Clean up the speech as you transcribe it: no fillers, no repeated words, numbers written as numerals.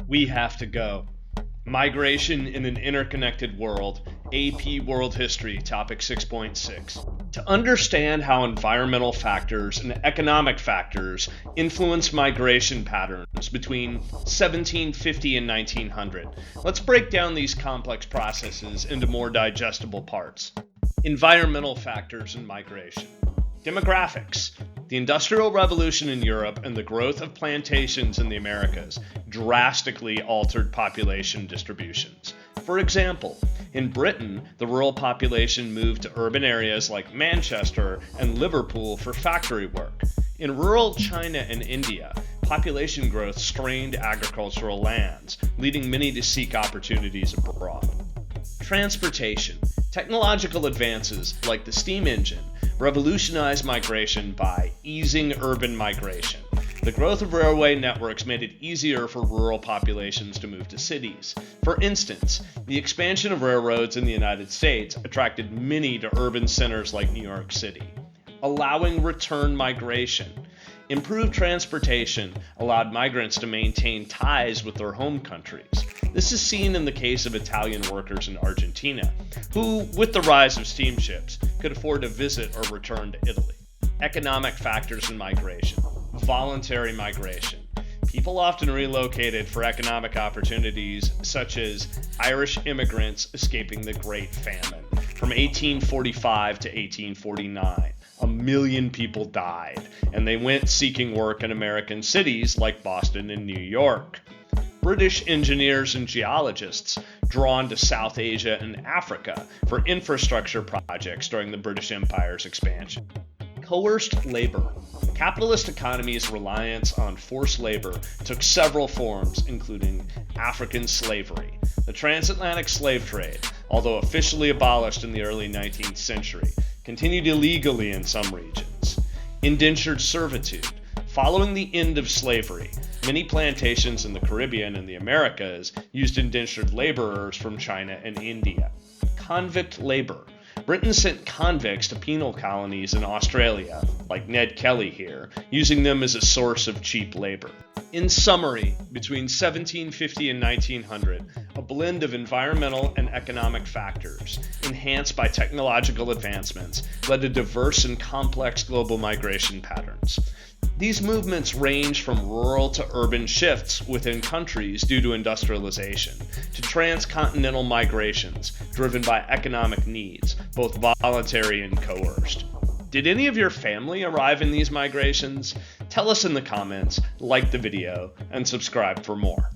We have to go. Migration in an Interconnected World, AP World History, Topic 6.6. To understand how environmental factors and economic factors influence migration patterns between 1750 and 1900, let's break down these complex processes into more digestible parts. Environmental factors in migration. Demographics. The Industrial Revolution in Europe and the growth of plantations in the Americas drastically altered population distributions. For example, in Britain, the rural population moved to urban areas like Manchester and Liverpool for factory work. In rural China and India, population growth strained agricultural lands, leading many to seek opportunities abroad. Transportation. Technological advances like the steam engine revolutionized migration by easing urban migration. The growth of railway networks made it easier for rural populations to move to cities. For instance, the expansion of railroads in the United States attracted many to urban centers like New York City, allowing return migration. Improved transportation allowed migrants to maintain ties with their home countries. This is seen in the case of Italian workers in Argentina, who, with the rise of steamships, could afford to visit or return to Italy. Economic factors in migration. Voluntary migration. People often relocated for economic opportunities, such as Irish immigrants escaping the Great Famine from 1845 to 1849. 1 million people died, and they went seeking work in American cities like Boston and New York. British engineers and geologists drawn to South Asia and Africa for infrastructure projects during the British Empire's expansion. Coerced labor. Capitalist economies' reliance on forced labor took several forms, including African slavery. The transatlantic slave trade, although officially abolished in the early 19th century, continued illegally in some regions. Indentured servitude. Following the end of slavery, many plantations in the Caribbean and the Americas used indentured laborers from China and India. Convict labor. Britain sent convicts to penal colonies in Australia, like Ned Kelly here, using them as a source of cheap labor. In summary, between 1750 and 1900, a blend of environmental and economic factors, enhanced by technological advancements, led to diverse and complex global migration patterns. These movements range from rural to urban shifts within countries due to industrialization, to transcontinental migrations driven by economic needs, both voluntary and coerced. Did any of your family arrive in these migrations? Tell us in the comments, like the video, and subscribe for more.